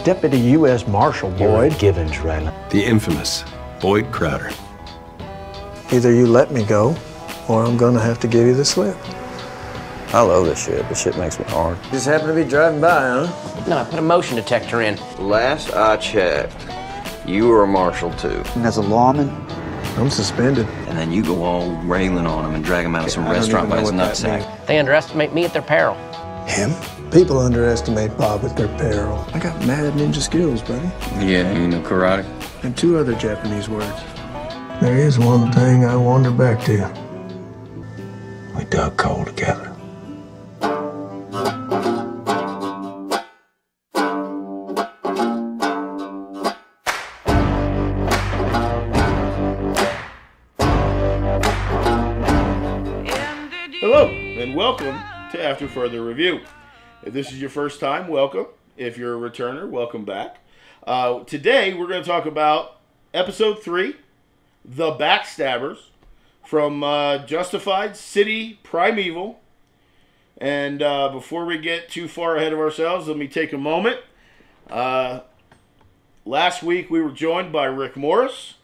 Deputy U.S. Marshal Boyd. Givens, Rylan. The infamous Boyd Crowder. Either you let me go, or I'm gonna have to give you the slip. I love this shit. This shit makes me hard. Just happened to be driving by, huh? No, I put a motion detector in. Last I checked, you were a marshal too. And as a lawman, I'm suspended. And then you go all railing on him and drag him out of some restaurant by his nutsack. They underestimate me at their peril. Him? People underestimate Bob at their peril. I got mad ninja skills, buddy. Yeah, you know karate? And 2 other Japanese words. There is one thing I wander back to. We dug coal together. Hello, and welcome to After Further Review. If this is your first time, welcome. If you're a returner, welcome back. Today, we're going to talk about Episode 3, The Backstabbers, from Justified City Primeval. And before we get too far ahead of ourselves, let me take a moment. Last week, we were joined by Rick Morris,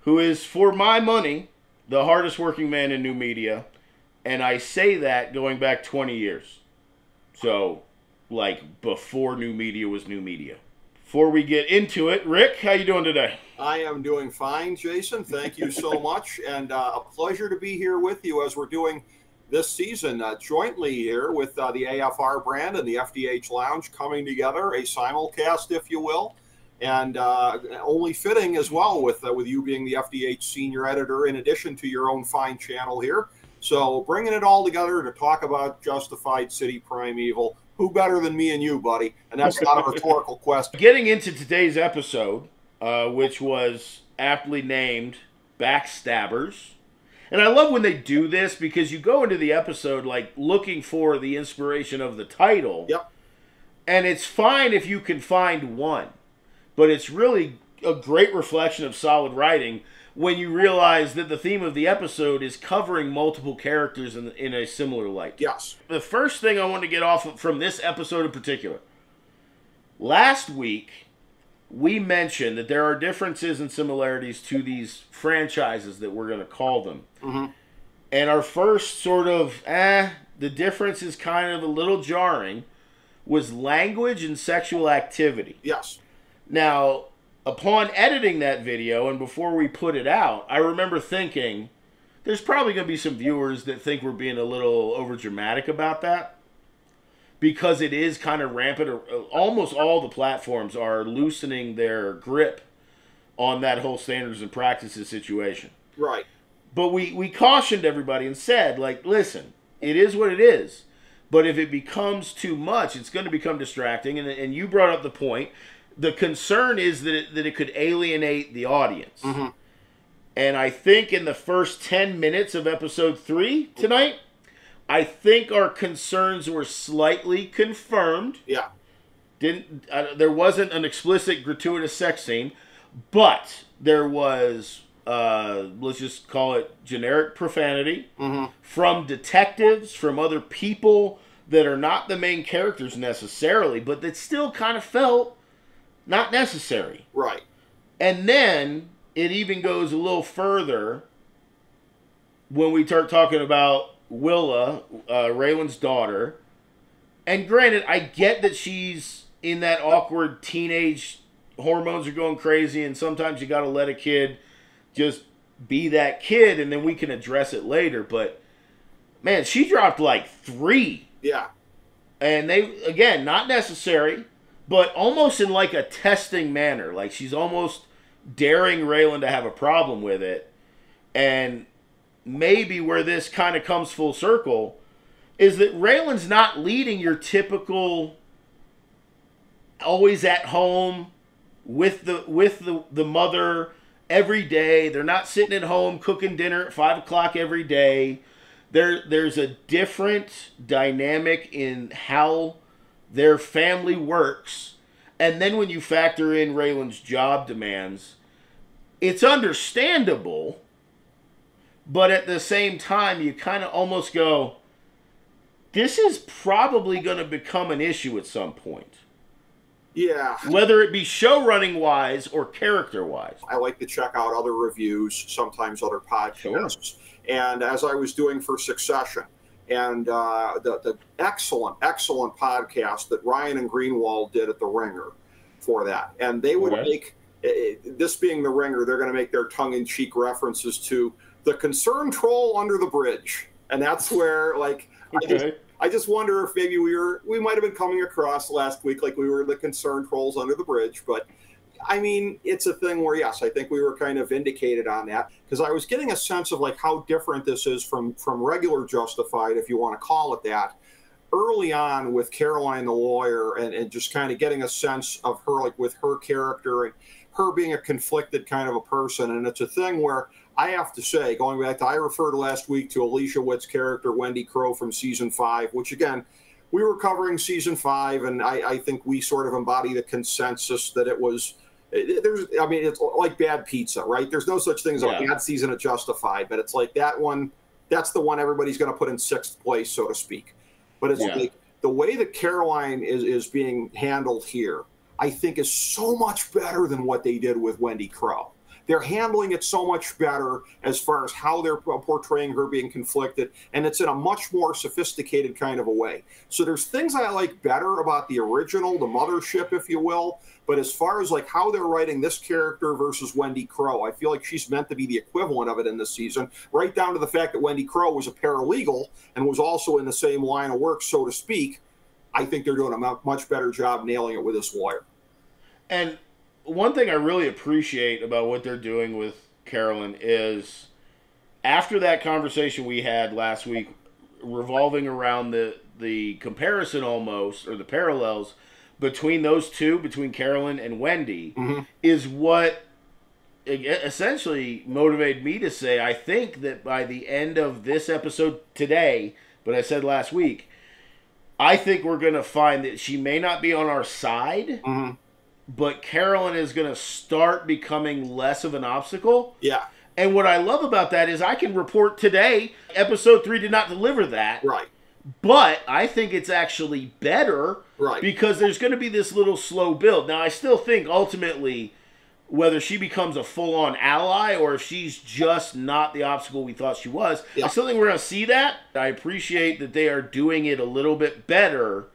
who is, for my money, the hardest working man in new media. And I say that going back 20 years. So, like, before new media was new media. Before we get into it, Rick, how you doing today? I am doing fine, Jason. Thank you so much. And a pleasure to be here with you as we're doing this season jointly here with the AFR brand and the FDH Lounge coming together, a simulcast, if you will. And only fitting as well with you being the FDH senior editor in addition to your own fine channel here. So bringing it all together to talk about Justified City Primeval. Who better than me and you, buddy? And that's not a rhetorical question. Getting into today's episode, which was aptly named Backstabbers. And I love when they do this because you go into the episode like looking for the inspiration of the title. Yep. And it's fine if you can find one. But it's really a great reflection of solid writing when you realize that the theme of the episode is covering multiple characters in a similar light. Yes. The first thing I want to get off from this episode in particular. Last week, we mentioned that there are differences and similarities to these franchises that we're going to call them. Mm-hmm. And our first sort of, the difference is kind of a little jarring, was language and sexual activity. Yes. Now, upon editing that video and before we put it out, I remember thinking, there's probably going to be some viewers that think we're being a little overdramatic about that. Because it is kind of rampant. Almost all the platforms are loosening their grip on that whole standards and practices situation. Right. But we cautioned everybody and said, like, listen, it is what it is. But if it becomes too much, it's going to become distracting. And you brought up the point. The concern is that it could alienate the audience. Mm-hmm. And I think in the first 10 minutes of episode 3 tonight, I think our concerns were slightly confirmed. Yeah. There wasn't an explicit gratuitous sex scene, but there was, let's just call it generic profanity from detectives, from other people that are not the main characters necessarily, but that still kind of felt not necessary. Right. And then it even goes a little further when we start talking about Willa, Raylan's daughter. And granted, I get that she's in that awkward teenage, hormones are going crazy, and sometimes you got to let a kid just be that kid, and then we can address it later. But, man, she dropped like 3. Yeah. And they, again, not necessary, but almost in like a testing manner. Like she's almost daring Raylan to have a problem with it. And maybe where this kind of comes full circle is that Raylan's not leading your typical always at home with the mother every day. They're not sitting at home cooking dinner at 5 o'clock every day. There's a different dynamic in how their family works. And then when you factor in Raylan's job demands, it's understandable. But at the same time, you kind of almost go, this is probably going to become an issue at some point. Yeah. Whether it be show running wise or character wise. I like to check out other reviews, sometimes other podcasts. Sure. And as I was doing for Succession, and the excellent podcast that Ryan and Greenwald did at The Ringer for that. And they would make, this being The Ringer, they're going to make their tongue-in-cheek references to the concerned troll under the bridge. And that's where, like, I just wonder if maybe we might have been coming across last week like we were the concerned trolls under the bridge. But, I mean, it's a thing where, yes, I think we were kind of vindicated on that. Because I was getting a sense of, like, how different this is from regular Justified, if you want to call it that, early on with Caroline the lawyer, and just kind of getting a sense of her, like, with her character and her being a conflicted kind of a person. And it's a thing where I have to say, going back to, I referred last week to Alicia Witt's character, Wendy Crow, from season 5, which, again, we were covering season 5, and I think we sort of embody the consensus that it was, I mean, it's like bad pizza, right? There's no such thing as a bad season of Justified, but it's like that one, that's the one everybody's going to put in 6th place, so to speak. But it's like the way that Caroline is being handled here, I think is so much better than what they did with Wendy Crow. They're handling it so much better as far as how they're portraying her being conflicted, and it's in a much more sophisticated kind of a way. So there's things I like better about the original, the mothership, if you will, but as far as like how they're writing this character versus Wendy Crow, I feel like she's meant to be the equivalent of it in this season, right down to the fact that Wendy Crow was a paralegal and was also in the same line of work, so to speak. I think they're doing a much better job nailing it with this lawyer. And one thing I really appreciate about what they're doing with Carolyn is after that conversation we had last week revolving around the comparison almost, or the parallels between those two, between Carolyn and Wendy, is what essentially motivated me to say, I think that by the end of this episode today, but I said last week, I think we're going to find that she may not be on our side, but Carolyn is going to start becoming less of an obstacle. Yeah. And what I love about that is I can report today, episode 3 did not deliver that. Right. But I think it's actually better because there's going to be this little slow build. Now, I still think ultimately whether she becomes a full-on ally or if she's just not the obstacle we thought she was, I still think we're going to see that. I appreciate that they are doing it a little bit better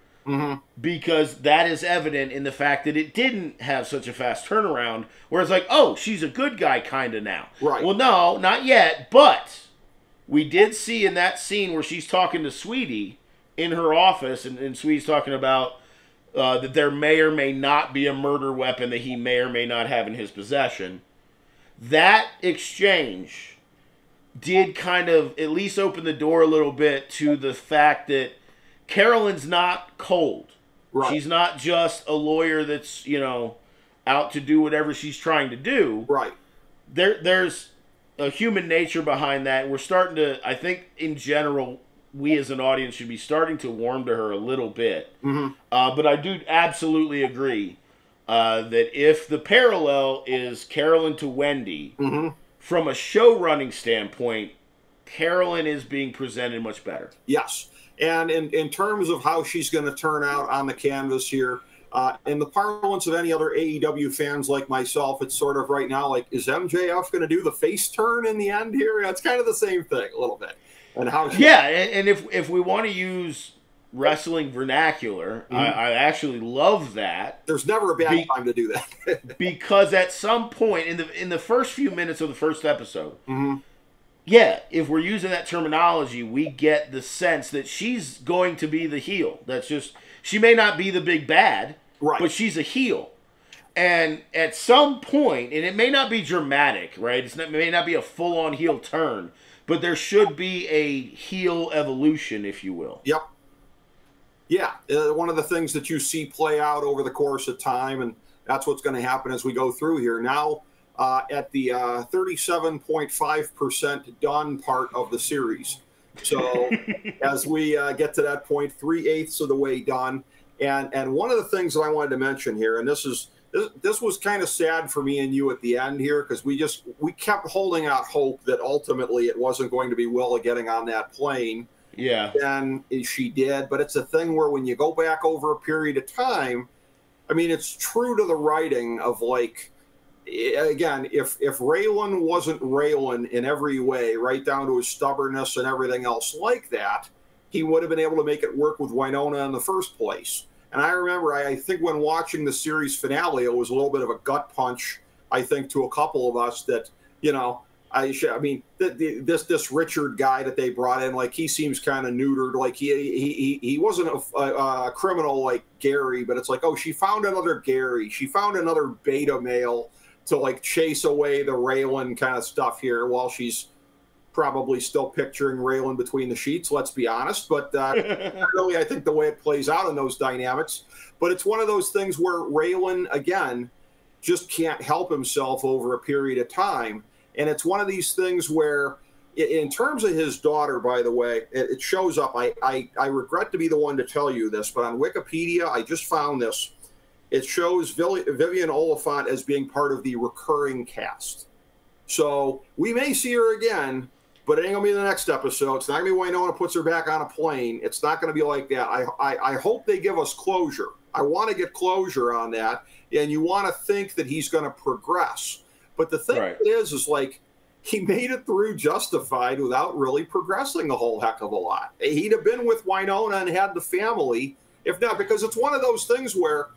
because that is evident in the fact that it didn't have such a fast turnaround where it's like, oh, she's a good guy kind of now. Right. Well, no, not yet, but we did see in that scene where she's talking to Sweetie in her office, and Sweetie's talking about that there may or may not be a murder weapon that he may or may not have in his possession. That exchange did kind of at least open the door a little bit to the fact that Carolyn's not cold. Right. She's not just a lawyer that's, out to do whatever she's trying to do. Right. There's a human nature behind that. We're starting to, I think, in general, we as an audience should be starting to warm to her a little bit. But I do absolutely agree that if the parallel is Carolyn to Wendy, from a show running standpoint, Carolyn is being presented much better. Yes. And in terms of how she's going to turn out on the canvas here, in the parlance of any other AEW fans like myself, it's sort of right now like, is MJF going to do the face turn in the end here? It's kind of the same thing a little bit. And how? And if we want to use wrestling vernacular, I actually love that. There's never a bad time to do that. Because at some point in the first few minutes of the first episode, if we're using that terminology, we get the sense that she's going to be the heel. That's just, she may not be the big bad, but she's a heel. And at some point, and it may not be dramatic, right? It may not be a full-on heel turn, but there should be a heel evolution, if you will. Yep. Yeah, one of the things that you see play out over the course of time, and that's what's going to happen as we go through here. Now, at the 37.5% done part of the series. So as we get to that point, 3/8 of the way done. And one of the things that I wanted to mention here, and this was kind of sad for me and you at the end here, because we kept holding out hope that ultimately it wasn't going to be Willa getting on that plane. Yeah. And she did. But it's a thing where when you go back over a period of time, I mean, it's true to the writing of, like, again, if Raylan wasn't Raylan in every way, right down to his stubbornness and everything else like that, he would have been able to make it work with Winona in the first place. And I remember, I think when watching the series finale, it was a little bit of a gut punch, I think, to a couple of us that, you know, I mean, this Richard guy that they brought in, like, he seems kind of neutered. Like, he wasn't a criminal like Gary, but it's like, oh, she found another Gary. She found another beta male to, like, chase away the Raylan kind of stuff here while she's probably still picturing Raylan between the sheets, let's be honest. But really, I think the way it plays out in those dynamics. But it's one of those things where Raylan, again, just can't help himself over a period of time. And it's one of these things where, in terms of his daughter, by the way, it shows up. I regret to be the one to tell you this, but on Wikipedia, I just found this. It shows Vivian Oliphant as being part of the recurring cast. So we may see her again, but it ain't going to be the next episode. It's not going to be Winona puts her back on a plane. It's not going to be like that. I hope they give us closure. I want to get closure on that. And you want to think that he's going to progress. But the thing is like, he made it through Justified without really progressing a whole heck of a lot. He'd have been with Winona and had the family, if not, because it's one of those things where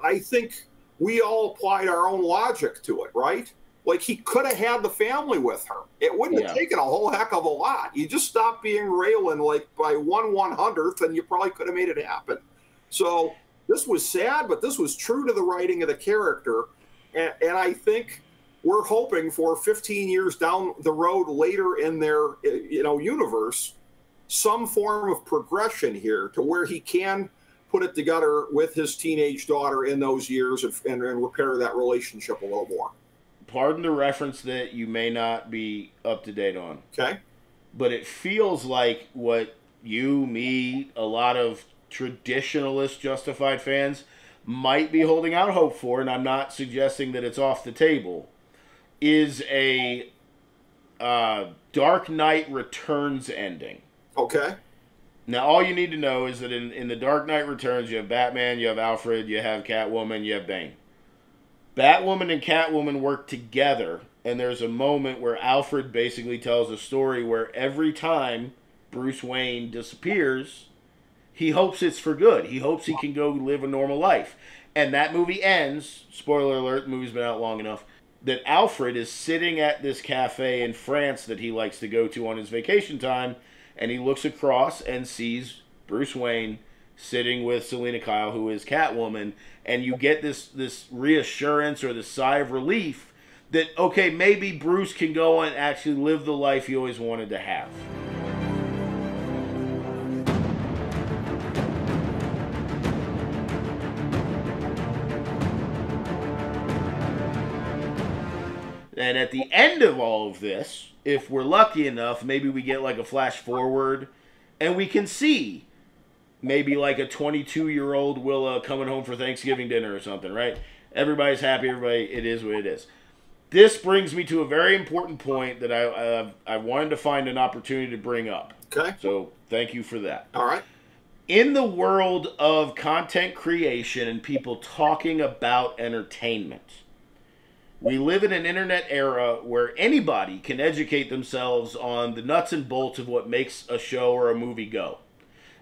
I think we all applied our own logic to it, right? Like, he could have had the family with her. It wouldn't have taken a whole heck of a lot. You just stopped being Raylan, like, by 1/100th, and you probably could have made it happen. So this was sad, but this was true to the writing of the character. And I think we're hoping for 15 years down the road later in their, you know, universe, some form of progression here to where he can put it together with his teenage daughter in those years and repair that relationship a little more. Pardon the reference that you may not be up to date on. Okay. But it feels like what you, me, a lot of traditionalist Justified fans might be holding out hope for, and I'm not suggesting that it's off the table, is a Dark Knight Returns ending. Okay. Now, all you need to know is that in the Dark Knight Returns, you have Batman, you have Alfred, you have Catwoman, you have Bane. Batwoman and Catwoman work together, and there's a moment where Alfred basically tells a story where every time Bruce Wayne disappears, he hopes it's for good. He hopes he can go live a normal life. And that movie ends, spoiler alert, the movie's been out long enough, that Alfred is sitting at this cafe in France that he likes to go to on his vacation time, and he looks across and sees Bruce Wayne sitting with Selena Kyle, who is Catwoman, and you get this reassurance or this sigh of relief that, okay, maybe Bruce can go and actually live the life he always wanted to have. And at the end of all of this, if we're lucky enough, maybe we get like a flash forward and we can see maybe like a 22-year-old Willa coming home for Thanksgiving dinner or something, right? Everybody's happy, it is what it is. This brings me to a very important point that I wanted to find an opportunity to bring up. Okay. So thank you for that. All right. In the world of content creation and people talking about entertainment, we live in an internet era where anybody can educate themselves on the nuts and bolts of what makes a show or a movie go.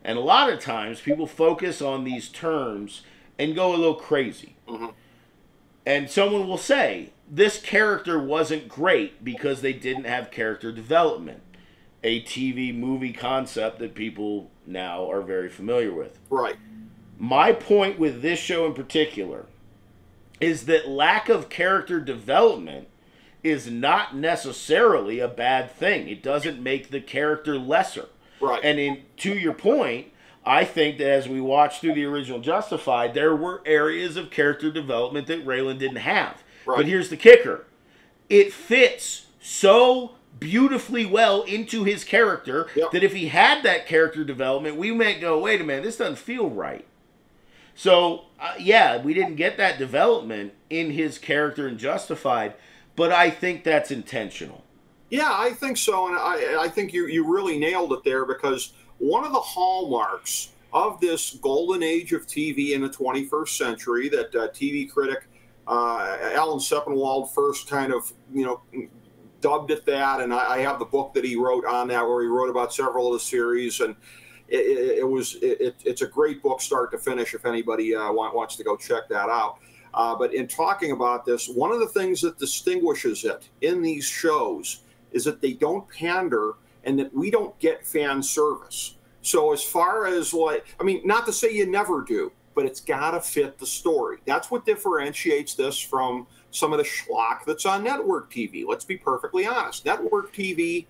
And a lot of times people focus on these terms and go a little crazy. Mm-hmm. And someone will say, this character wasn't great because they didn't have character development. A TV movie concept that people now are very familiar with. Right. My point with this show in particular is that lack of character development is not necessarily a bad thing. It doesn't make the character lesser. Right. And to your point, I think that as we watched through the original Justified, there were areas of character development that Raylan didn't have. Right. But here's the kicker. It fits so beautifully well into his character that if he had that character development, we might go, wait a minute, this doesn't feel right. So, yeah, we didn't get that development in his character in Justified, but I think that's intentional. Yeah, I think so, and I think you really nailed it there, because one of the hallmarks of this golden age of TV in the 21st century that TV critic Alan Sepinwall first kind of, dubbed it that. And I have the book that he wrote on that, where he wrote about several of the series. And it's a great book, start to finish, if anybody wants to go check that out. But in talking about this, one of the things that distinguishes it in these shows is that they don't pander and that we don't get fan service. So as far as not to say you never do, but it's got to fit the story. That's what differentiates this from some of the schlock that's on network TV. Let's be perfectly honest. Network TV,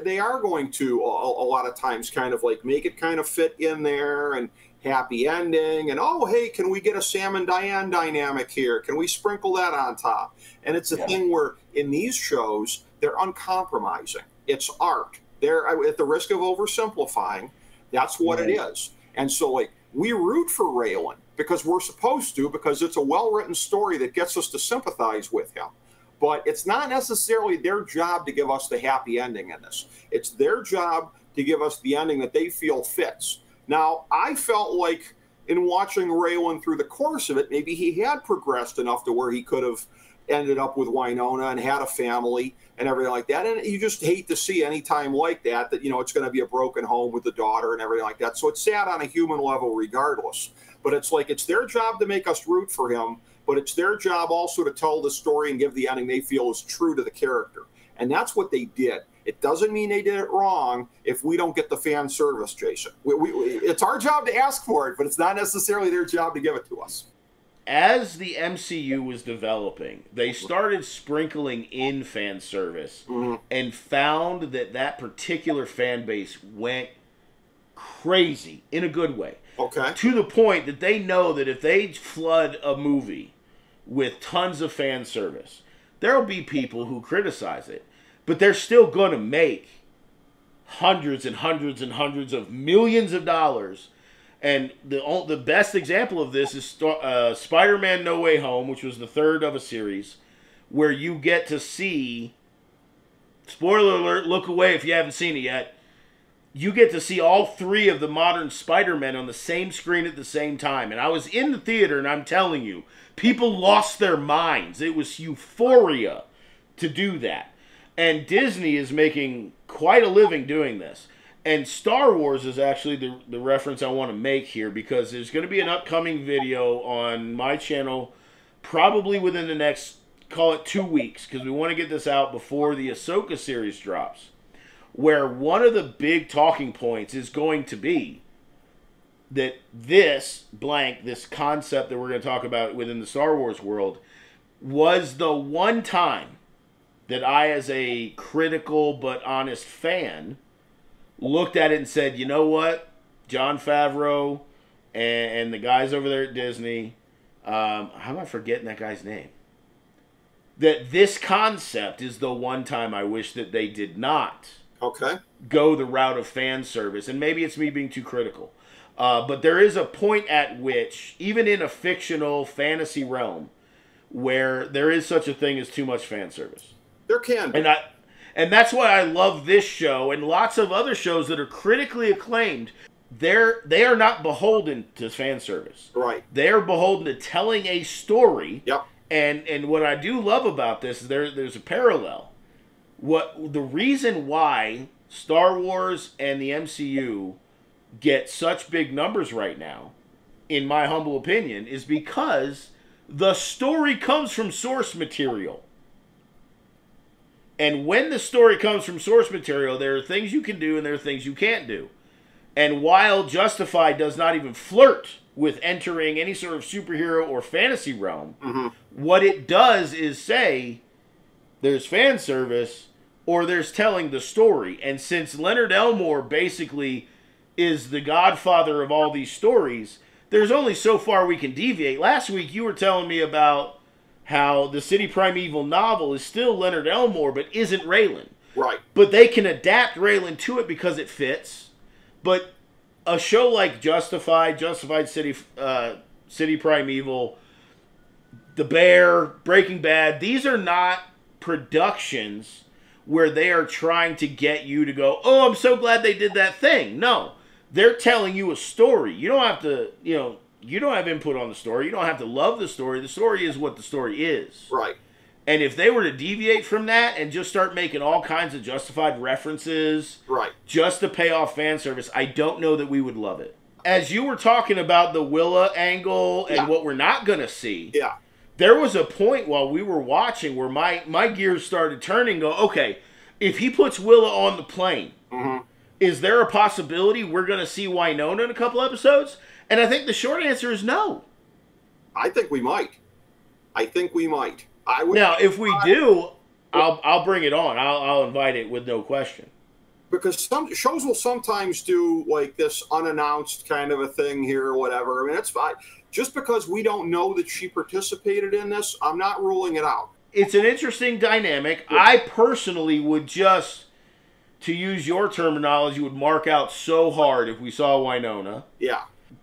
they are going to a lot of times kind of make it kind of fit in there and happy ending. And, oh, hey, can we get a Sam and Diane dynamic here? Can we sprinkle that on top? And it's a thing where in these shows, they're uncompromising. It's art. They're, at the risk of oversimplifying, that's what it is. And so, we root for Raylan because we're supposed to, because it's a well-written story that gets us to sympathize with him. But it's not necessarily their job to give us the happy ending in this. It's their job to give us the ending that they feel fits. Now, I felt like in watching Raylan through the course of it, maybe he had progressed enough to where he could have ended up with Winona and had a family and everything like that. And you just hate to see any time like that, it's going to be a broken home with the daughter and everything like that. So it's sad on a human level regardless. But it's it's their job to make us root for him, but it's their job also to tell the story and give the ending they feel is true to the character. And that's what they did. It doesn't mean they did it wrong if we don't get the fan service, Jason. It's our job to ask for it, but it's not necessarily their job to give it to us. As the MCU was developing, they started sprinkling in fan service and found that particular fan base went crazy in a good way. Okay. To the point that they know that if they flood a movie with tons of fan service, there'll be people who criticize it, but they're still going to make hundreds and hundreds and hundreds of millions of dollars. And the best example of this is Spider-Man No Way Home, which was the third of a series, where you get to see, spoiler alert, look away if you haven't seen it yet, you get to see all three of the modern Spider-Men on the same screen at the same time. And I was in the theater, and I'm telling you, people lost their minds. It was euphoria to do that. And Disney is making quite a living doing this. And Star Wars is actually the reference I want to make here, because there's going to be an upcoming video on my channel probably within the next, call it 2 weeks, because we want to get this out before the Ahsoka series drops, where one of the big talking points is going to be that this concept that we're going to talk about within the Star Wars world was the one time that I, as a critical but honest fan, looked at it and said, you know what, Jon Favreau and the guys over there at Disney, how am I forgetting that guy's name? That this concept is the one time I wish that they did not go the route of fan service. And maybe it's me being too critical. But there is a point at which, even in a fictional fantasy realm, where there is such a thing as too much fan service. There can be. And that's why I love this show and lots of other shows that are critically acclaimed. They are not beholden to fan service. Right. They are beholden to telling a story. Yep. And what I do love about this is there's a parallel. The reason why Star Wars and the MCU get such big numbers right now, in my humble opinion, is because the story comes from source material. And when the story comes from source material, there are things you can do and there are things you can't do. And while Justified does not even flirt with entering any sort of superhero or fantasy realm, what it does is say there's fan service or there's telling the story. And since Leonard Elmore basically is the godfather of all these stories, there's only so far we can deviate. Last week you were telling me about how the City Primeval novel is still Leonard Elmore, but isn't Raylan. Right. But they can adapt Raylan to it because it fits. But a show like Justified City Primeval, The Bear, Breaking Bad, these are not productions where they are trying to get you to go, oh, I'm so glad they did that thing. No. They're telling you a story. You don't have to, you don't have input on the story. You don't have to love the story. The story is what the story is. Right. And if they were to deviate from that and just start making all kinds of justified references, right, just to pay off fan service, I don't know that we would love it. As you were talking about the Willa angle and what we're not going to see, there was a point while we were watching where my gears started turning. Go, okay, if he puts Willa on the plane, is there a possibility we're going to see Winona in a couple episodes? And I think the short answer is no. I think we might. Now, if we do, I'll bring it on. I'll invite it with no question. Because some shows will sometimes do like this unannounced kind of a thing here or whatever. I mean, it's fine. Just because we don't know that she participated in this, I'm not ruling it out. It's an interesting dynamic. Yeah. I personally would just, to use your terminology, would mark out so hard if we saw Winona. Yeah.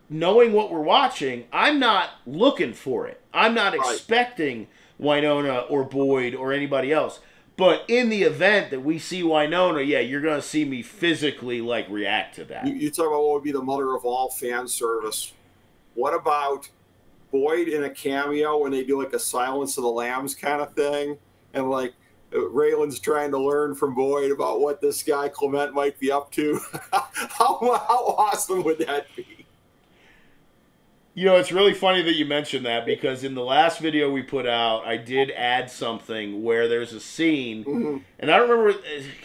Knowing what we're watching, I'm not looking for it. I'm not expecting Winona or Boyd or anybody else. But in the event that we see Winona, yeah, you're going to see me physically, like, react to that. You talk about what would be the mother of all fan service. What about Boyd in a cameo when they do, like, a Silence of the Lambs kind of thing? And, like, Raylan's trying to learn from Boyd about what this guy Clement might be up to. How awesome would that be? You know, it's really funny that you mentioned that because in the last video we put out, I did add something where there's a scene, and I don't remember,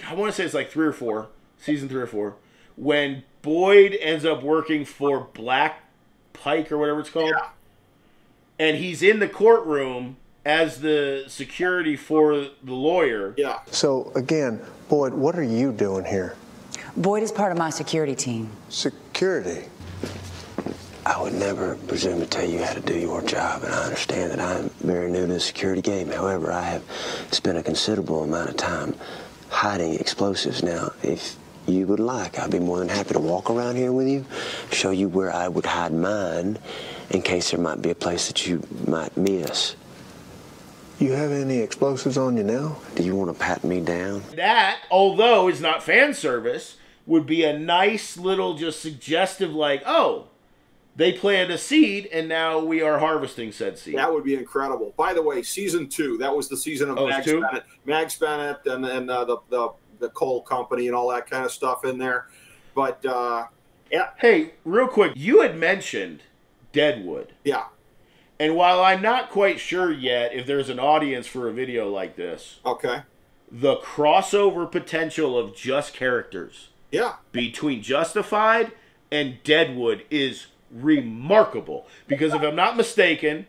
I want to say it's like 3 or 4, season 3 or 4, when Boyd ends up working for Black Pike or whatever it's called, and he's in the courtroom as the security for the lawyer. Yeah. So, again, Boyd, what are you doing here? Boyd is part of my security team. Security? I would never presume to tell you how to do your job, and I understand that I'm very new to the security game. However, I have spent a considerable amount of time hiding explosives. Now, if you would like, I'd be more than happy to walk around here with you, show you where I would hide mine in case there might be a place that you might miss. You have any explosives on you now? Do you want to pat me down? That, although it's not fan service, would be a nice little just suggestive like, oh, they planted a seed, and now we are harvesting said seed. That would be incredible. By the way, season 2, that was the season of Mags Bennett, and the coal company and all that kind of stuff in there. But yeah. Hey, real quick, you had mentioned Deadwood. Yeah. And while I'm not quite sure yet if there's an audience for a video like this, the crossover potential of just characters, between Justified and Deadwood is remarkable. Because if I'm not mistaken,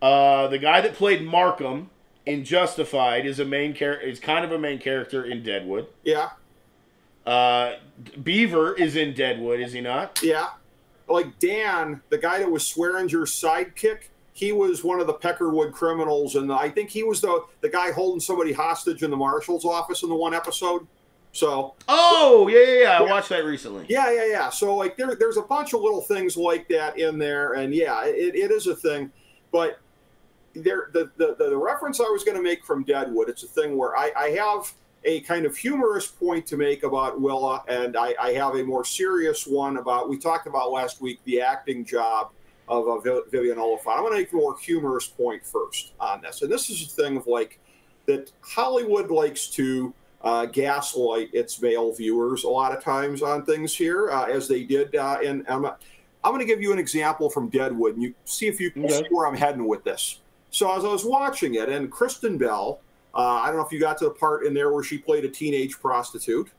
the guy that played Markham in Justified is kind of a main character in Deadwood. Yeah. Beaver is in Deadwood, is he not? Yeah. Like Dan, the guy that was Swearinger's sidekick, he was one of the Peckerwood criminals, and I think he was the guy holding somebody hostage in the marshal's office in the one episode. So. Oh, yeah. I watched that recently. Yeah. So, like, there's a bunch of little things like that in there, and yeah, it is a thing. But the reference I was going to make from Deadwood, it's a thing where I have a kind of humorous point to make about Willa, and I have a more serious one about, we talked about last week, the acting job of Vivian Oliphant. I'm going to make a more humorous point first on this. And this is a thing of, like, that Hollywood likes to gaslight its male viewers a lot of times on things here, as they did. And I'm going to give you an example from Deadwood, and you see if you can see where I'm heading with this. So as I was watching it, and Kristen Bell, I don't know if you got to the part in there where she played a teenage prostitute.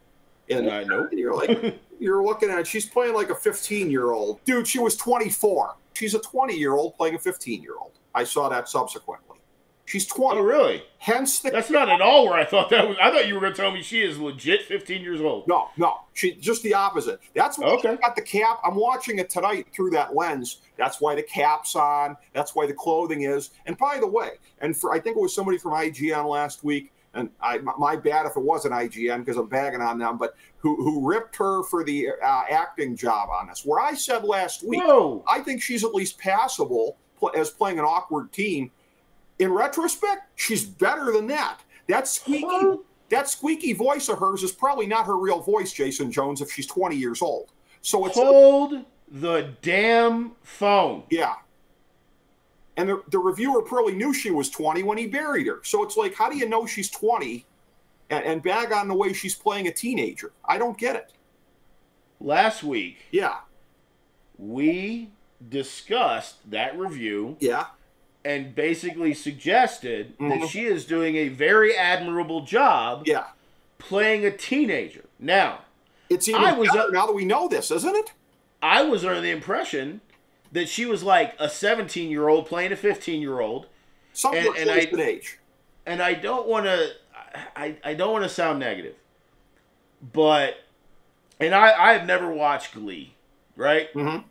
And you're like, you're looking at it, she's playing like a 15-year-old. Dude, she was 24. She's a 20-year-old playing a 15-year-old. I saw that subsequently. She's 20. Oh, really? Hence the... That's not at all where I thought that was. I thought you were going to tell me she is legit 15 years old. No. She just the opposite. That's why she got the cap. I'm watching it tonight through that lens. That's why the cap's on. That's why the clothing is. And by the way, and I think it was somebody from IGN last week, and my bad if it wasn't IGN because I'm bagging on them, but who ripped her for the acting job on this. Where I said last week, I think she's at least passable as playing an awkward teen. In retrospect, she's better than that. That squeaky voice of hers is probably not her real voice, Jason Jones, if she's 20 years old. So it's hold the damn phone. Yeah. And the reviewer probably knew she was 20 when he buried her. So it's like, how do you know she's 20 and bag on the way she's playing a teenager? I don't get it. Last week, Yeah. we discussed that review. Yeah. And basically suggested that she is doing a very admirable job playing a teenager. Now, it's even better now that we know this, isn't it? I was under the impression that she was like a 17-year-old playing a 15-year-old. Something like an age. And I don't want to I don't want to sound negative. But I have never watched Glee, right? Mm-hmm.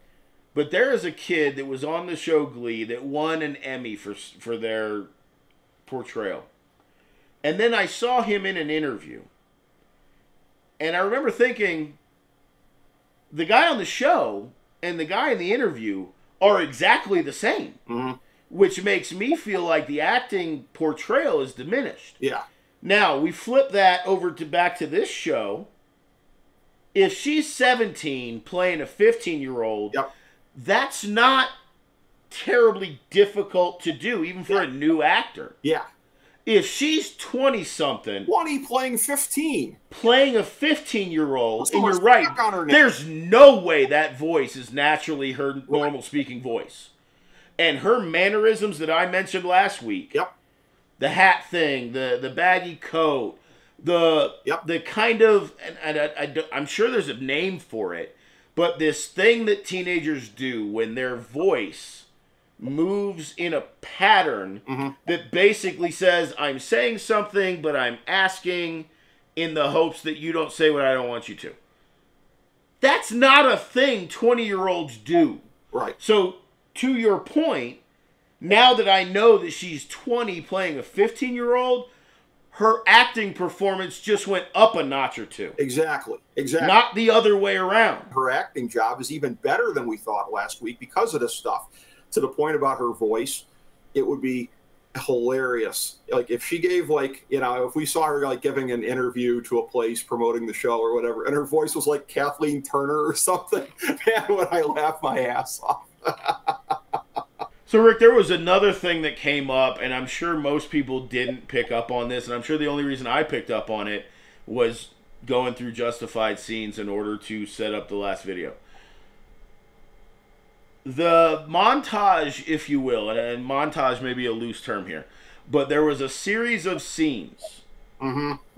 But there is a kid that was on the show Glee that won an Emmy for their portrayal. And then I saw him in an interview. And I remember thinking, the guy on the show and the guy in the interview are exactly the same. Mm-hmm. Which makes me feel like the acting portrayal is diminished. Yeah. Now, we flip that over to back to this show. If she's 17 playing a 15-year-old... Yep. That's not terribly difficult to do, even for a new actor. Yeah. If she's 20-something... 20 playing 15. Playing a 15-year-old, and you're right, there's no way that voice is naturally her normal speaking voice. And her mannerisms that I mentioned last week, the hat thing, the baggy coat, the kind of... and I'm sure there's a name for it, but this thing that teenagers do when their voice moves in a pattern that basically says, I'm saying something, but I'm asking in the hopes that you don't say what I don't want you to. That's not a thing 20-year-olds do. Right. So, to your point, now that I know that she's 20 playing a 15-year-old, her acting performance just went up a notch or two. Exactly. Not the other way around. Her acting job is even better than we thought last week because of this stuff. To the point about her voice, it would be hilarious. Like if she gave if we saw her giving an interview to a place promoting the show or whatever, and her voice was like Kathleen Turner or something, man, would I laugh my ass off. So, Rick, there was another thing that came up, and I'm sure most people didn't pick up on this, and I'm sure the only reason I picked up on it was going through justified scenes in order to set up the last video. The montage, if you will, and montage may be a loose term here, but there was a series of scenes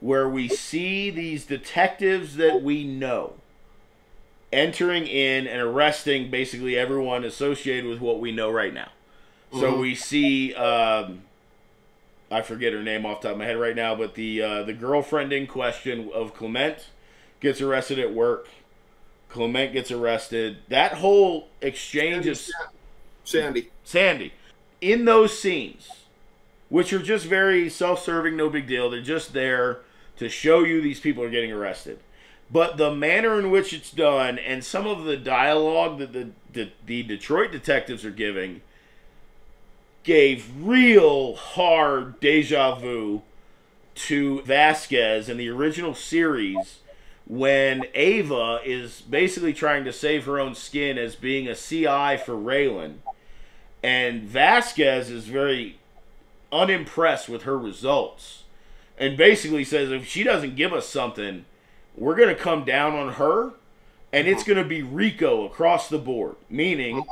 where we see these detectives that we know entering in and arresting basically everyone associated with what we know right now. So we see, I forget her name off the top of my head right now, but the girlfriend in question of Clement gets arrested at work. Clement gets arrested. That whole exchange is... Sandy. In those scenes, which are just very self-serving, no big deal. They're just there to show you these people are getting arrested. But the manner in which it's done and some of the dialogue that the Detroit detectives are giving gave real hard deja vu to Vasquez in the original series when Ava is basically trying to save her own skin as being a CI for Raylan. And Vasquez is very unimpressed with her results and basically says if she doesn't give us something, we're going to come down on her and it's going to be Rico across the board, meaning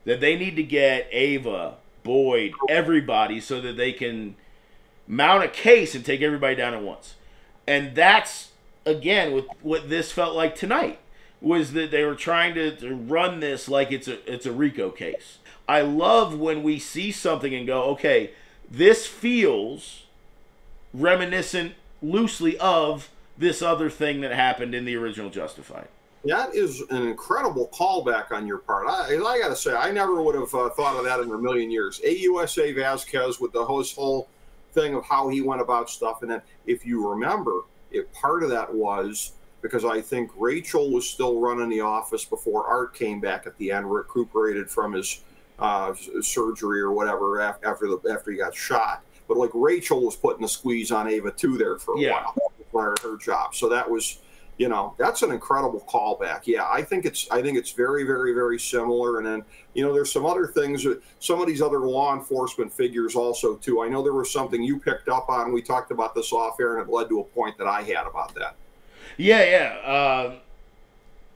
that they need to get Ava, Boyd, everybody so that they can mount a case and take everybody down at once. And that's, again, with what this felt like tonight, was that they were trying to run this like it's a Rico case. I love when we see something and go, okay, this feels reminiscent loosely of this other thing that happened in the original Justified. That is an incredible callback on your part. I got to say, I never would have thought of that in a million years. AUSA Vasquez with his whole thing of how he went about stuff. And then, if you remember, part of that was because I think Rachel was still running the office before Art came back at the end, recuperated from his surgery or whatever after he got shot. But Rachel was putting the squeeze on Ava too there for a while, her job. So that was You know, that's an incredible callback. Yeah, I think it's very, very, very similar. And then, you know, there's some other things, some of these other law enforcement figures also too. I know there was something you picked up on. We talked about this off air, and it led to a point that I had about that. Yeah.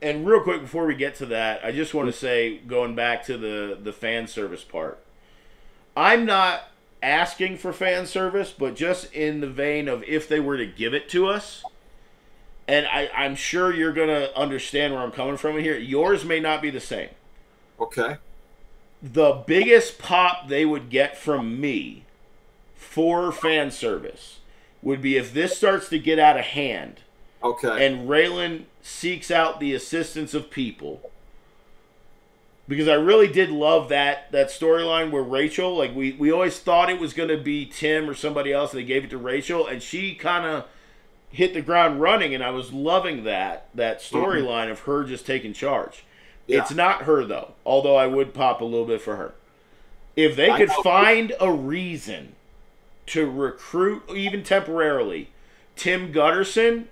And real quick before we get to that, I just want to say, going back to the fan service part, I'm not asking for fan service, but just in the vein of if they were to give it to us. And I'm sure you're going to understand where I'm coming from here. Yours may not be the same. Okay. The biggest pop they would get from me for fan service would be if this starts to get out of hand. Okay. And Raylan seeks out the assistance of people. Because I really did love that storyline where Rachel, like we always thought it was going to be Tim or somebody else, and they gave it to Rachel, and she kind of hit the ground running, and I was loving that storyline of her just taking charge. Yeah. It's not her, though, although I would pop a little bit for her. If they could find a reason to recruit, even temporarily, Tim Gutterson,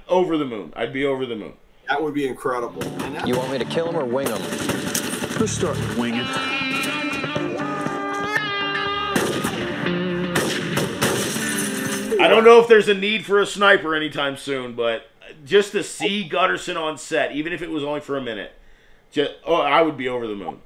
over the moon. I'd be over the moon. That would be incredible. You want me to kill him or wing him? Let's start winging. I don't know if there's a need for a sniper anytime soon, but just to see Gutterson on set, even if it was only for a minute, I would be over the moon.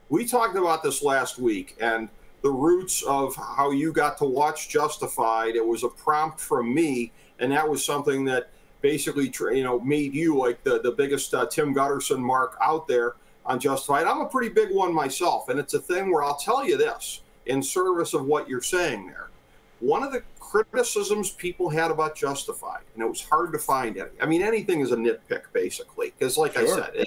We talked about this last week, and the roots of how you got to watch Justified. It was a prompt from me, and that was something that basically, you know, made you like the biggest Tim Gutterson mark out there on Justified. I'm a pretty big one myself, and it's a thing where I'll tell you this in service of what you're saying there. One of the criticisms people had about Justified, and it was hard to find any. I mean, anything is a nitpick, basically, because like I said,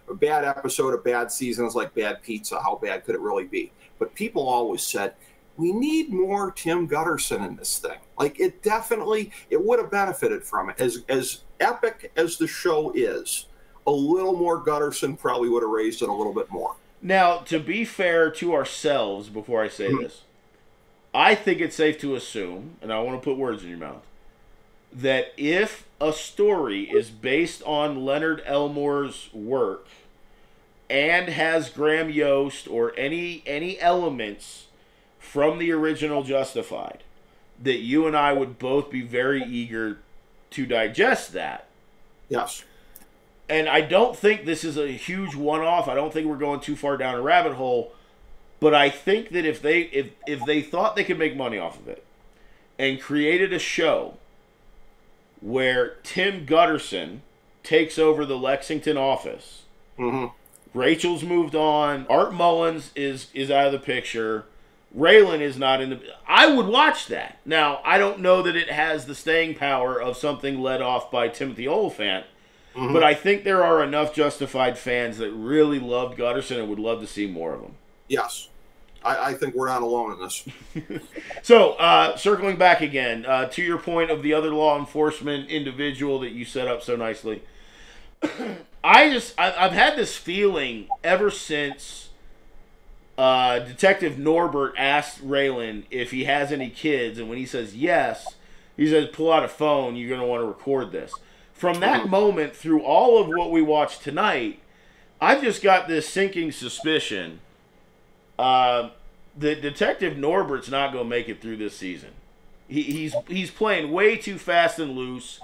a bad episode, a bad season is like bad pizza. How bad could it really be? But people always said, we need more Tim Gutterson in this thing. Like, it would have benefited from it. As epic as the show is, a little more Gutterson probably would have raised it a little bit more. Now, to be fair to ourselves, before I say this, I think it's safe to assume, and I want to put words in your mouth, that if a story is based on Leonard Elmore's work and has Graham Yost or any elements from the original Justified, that you and I would both be very eager to digest that. Yes. And I don't think this is a huge one-off. I don't think we're going too far down a rabbit hole. But I think that if they thought they could make money off of it and created a show where Tim Gutterson takes over the Lexington office, Rachel's moved on, Art Mullins is out of the picture, Raylan is not in the... I would watch that. Now, I don't know that it has the staying power of something led off by Timothy Oliphant, but I think there are enough Justified fans that really loved Gutterson and would love to see more of him. Yes. I think we're not alone in this. So, circling back again, to your point of the other law enforcement individual that you set up so nicely, I've had this feeling ever since Detective Norbert asked Raylan if he has any kids, and when he says yes, he says, pull out a phone, you're going to want to record this. From that moment through all of what we watched tonight, I've just got this sinking suspicion that Detective Norbert's not going to make it through this season. He's playing way too fast and loose,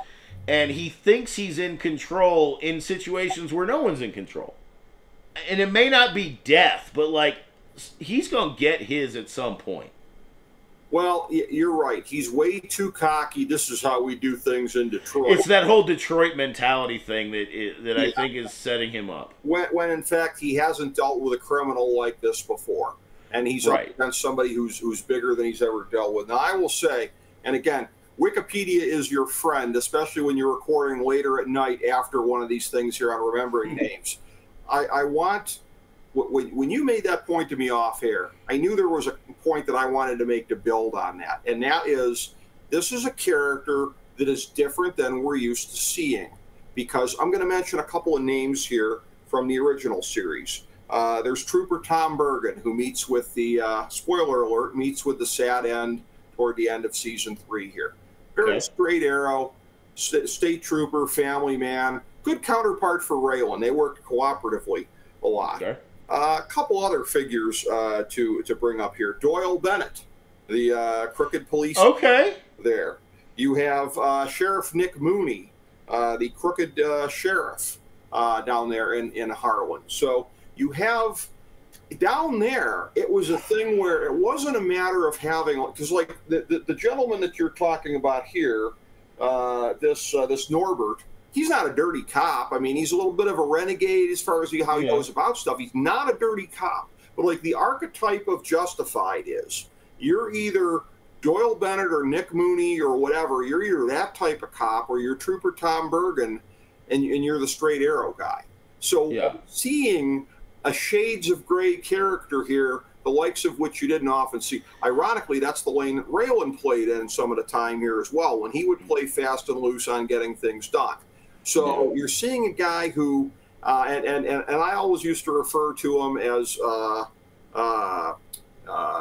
and he thinks he's in control in situations where no one's in control. And it may not be death, but like he's going to get his at some point. Well, you're right. He's way too cocky. This is how we do things in Detroit. It's that whole Detroit mentality thing that I think is setting him up. When in fact he hasn't dealt with a criminal like this before, and he's up against somebody who's bigger than he's ever dealt with. Now, I will say, and again, Wikipedia is your friend, especially when you're recording later at night after one of these things here on remembering names. I want. When you made that point to me off air, I knew there was a point that I wanted to make to build on that. And that is, this is a character that is different than we're used to seeing. Because I'm going to mention a couple of names here from the original series. There's Trooper Tom Bergen, who meets with the, spoiler alert, meets with the sad end toward the end of season 3 here. Very straight arrow, state trooper, family man, good counterpart for Raylan. They worked cooperatively a lot. Okay. A couple other figures to bring up here. Doyle Bennett, the crooked police. Okay. There. You have Sheriff Nick Mooney, the crooked sheriff down there in Harlan. So you have down there, it was a thing where it wasn't a matter of having, because like the gentleman that you're talking about here, this Norbert, he's not a dirty cop. I mean, he's a little bit of a renegade as far as how he goes about stuff. He's not a dirty cop. But like the archetype of Justified is, you're either Doyle Bennett or Nick Mooney or whatever. You're either that type of cop or you're Trooper Tom Bergen and you're the straight arrow guy. So seeing a shades of gray character here, the likes of which you didn't often see. Ironically, that's the lane that Raylan played in some of the time here as well, when he would play fast and loose on getting things done. So you're seeing a guy who, and I always used to refer to him as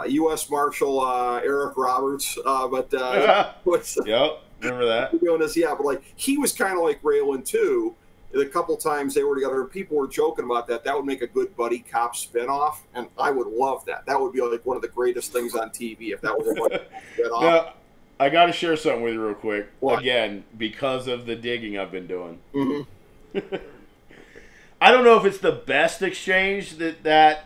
U.S. Marshal Eric Roberts, but remember that? Doing this, but like he was kind of like Raylan too. The couple times they were together, and people were joking about that. That would make a good buddy cop spinoff, and I would love that. That would be like one of the greatest things on TV if that was a buddy cop spinoff. Now, I got to share something with you real quick. What? Again, because of the digging I've been doing. Mm-hmm. I don't know if it's the best exchange that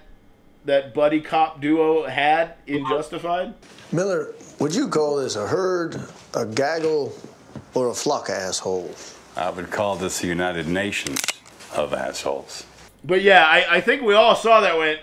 buddy cop duo had in Justified. Miller, would you call this a herd, a gaggle, or a flock of assholes? I would call this the United Nations of assholes. But yeah, I think we all saw that went,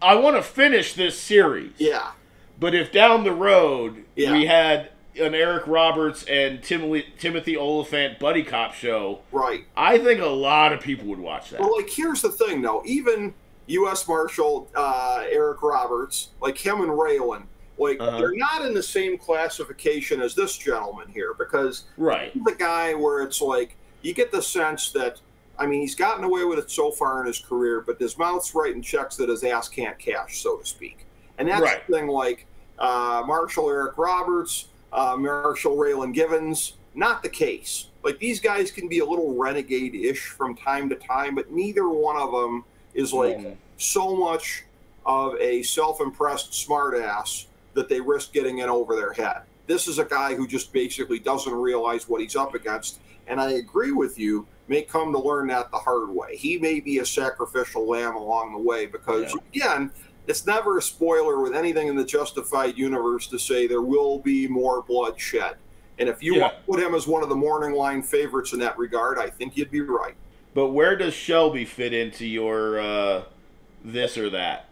I want to finish this series. Yeah. But if down the road we had an Eric Roberts and Timothy Oliphant buddy cop show, right? I think a lot of people would watch that. Well, like here's the thing though, even U.S. Marshal Eric Roberts, like him and Raylan, like they're not in the same classification as this gentleman here, because he's the guy where it's like you get the sense that, I mean, he's gotten away with it so far in his career, but his mouth's writing checks that his ass can't cash, so to speak. And that's the thing, like Marshal Eric Roberts, Marshal Raylan Givens, not the case. Like these guys can be a little renegade-ish from time to time, but neither one of them is like so much of a self-impressed smartass that they risk getting in over their head. This is a guy who just basically doesn't realize what he's up against, and I agree with you, may come to learn that the hard way. He may be a sacrificial lamb along the way because, again, it's never a spoiler with anything in the Justified universe to say there will be more bloodshed. And if you want to put him as one of the morning line favorites in that regard, I think you'd be right. But where does Shelby fit into your this or that?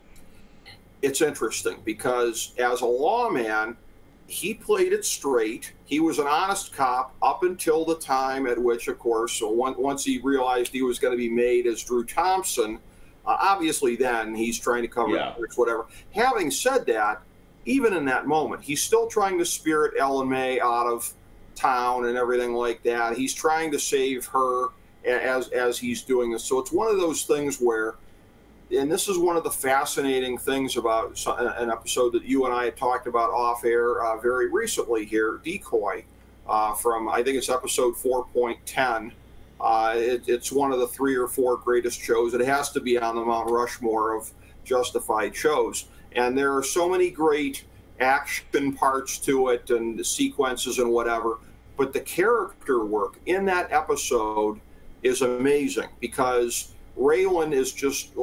It's interesting because as a lawman, he played it straight. He was an honest cop up until the time at which, of course, so once he realized he was going to be made as Drew Thompson, obviously then he's trying to cover whatever. Having said that, even in that moment, he's still trying to spirit Ellen May out of town and everything like that. He's trying to save her as he's doing this. So it's one of those things where, and this is one of the fascinating things about an episode that you and I had talked about off air very recently here, Decoy, from I think it's episode 4.10. It's one of the 3 or 4 greatest shows. It has to be on the Mount Rushmore of Justified shows. And there are so many great action parts to it and the sequences and whatever. But the character work in that episode is amazing because Raylan is just,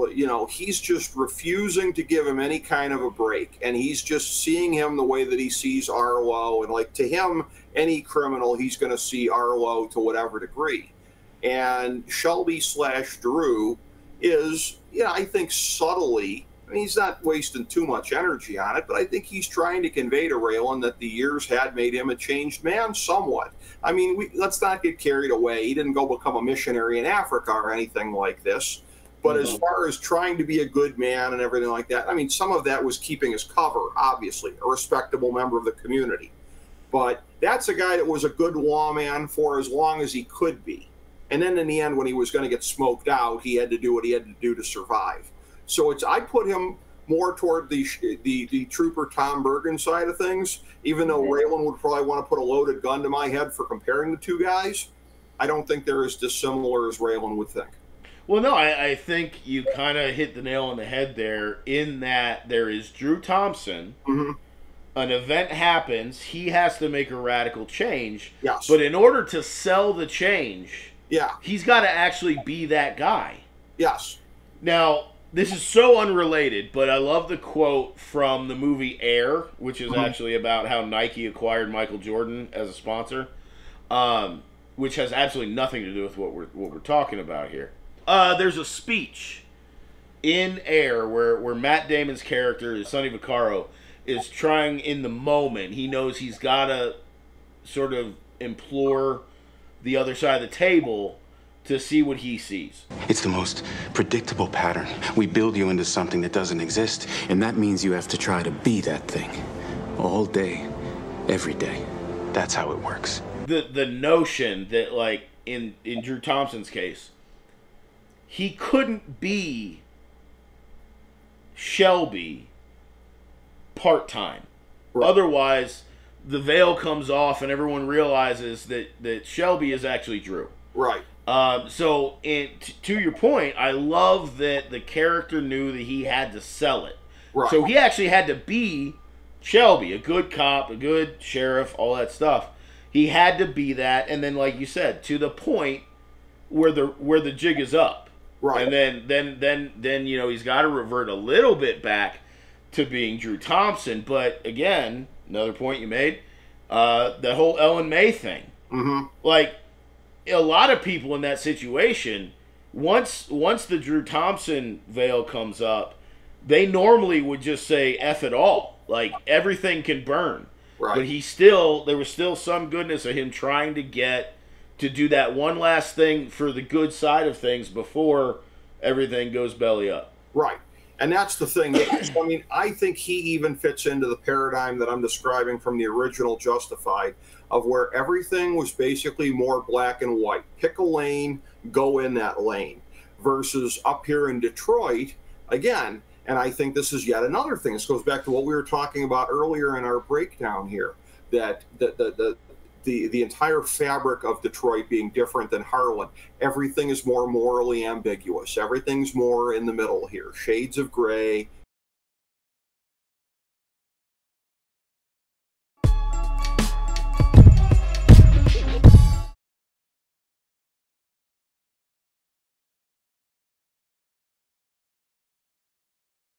he's just refusing to give him any kind of a break. And he's just seeing him the way that he sees Arlo. And like to him, any criminal, he's going to see Arlo to whatever degree. And Shelby / Drew is, I think subtly, I mean, he's not wasting too much energy on it, but I think he's trying to convey to Raylan that the years had made him a changed man somewhat. I mean, let's not get carried away. He didn't go become a missionary in Africa or anything like this. But as far as trying to be a good man and everything like that, I mean, some of that was keeping his cover, obviously, a respectable member of the community. But that's a guy that was a good lawman for as long as he could be. And then in the end, when he was going to get smoked out, he had to do what he had to do to survive. So I put him more toward the trooper Tom Bergen side of things, even though Raylan would probably want to put a loaded gun to my head for comparing the two guys. I don't think they're as dissimilar as Raylan would think. Well, no, I think you kind of hit the nail on the head there, in that there is Drew Thompson. Mm-hmm. An event happens, he has to make a radical change. Yes. But in order to sell the change, he's got to actually be that guy. Yes. Now, this is so unrelated, but I love the quote from the movie Air, which is actually about how Nike acquired Michael Jordan as a sponsor, which has absolutely nothing to do with what we're talking about here. There's a speech in Air where Matt Damon's character, Sonny Vaccaro, is trying in the moment. He knows he's got to sort of implore the other side of the table to see what he sees. It's the most predictable pattern. We build you into something that doesn't exist, and that means you have to try to be that thing. All day, every day. That's how it works. The notion that, like, in Drew Thompson's case, he couldn't be Shelby part-time. Right. Otherwise, the veil comes off and everyone realizes that Shelby is actually Drew. Right. So, to your point, I love that the character knew that he had to sell it. Right. So he actually had to be Shelby, a good cop, a good sheriff, all that stuff. He had to be that, and then, like you said, to the point where the jig is up. Right. And then you know, he's got to revert a little bit back to being Drew Thompson. But again, another point you made, the whole Ellen May thing. Mm-hmm. Like, a lot of people in that situation, once the Drew Thompson veil comes up, they normally would just say F it all. Like, everything can burn. Right. But there was still some goodness of him trying to do that one last thing for the good side of things before everything goes belly up. Right. And that's the thing. I mean, I think he even fits into the paradigm that I'm describing from the original Justified, of where everything was basically more black and white. Pick a lane, go in that lane. Versus up here in Detroit, again, and I think this is yet another thing. This goes back to what we were talking about earlier in our breakdown here, that the entire fabric of Detroit being different than Harlan. Everything is more morally ambiguous. Everything's more in the middle here. Shades of gray,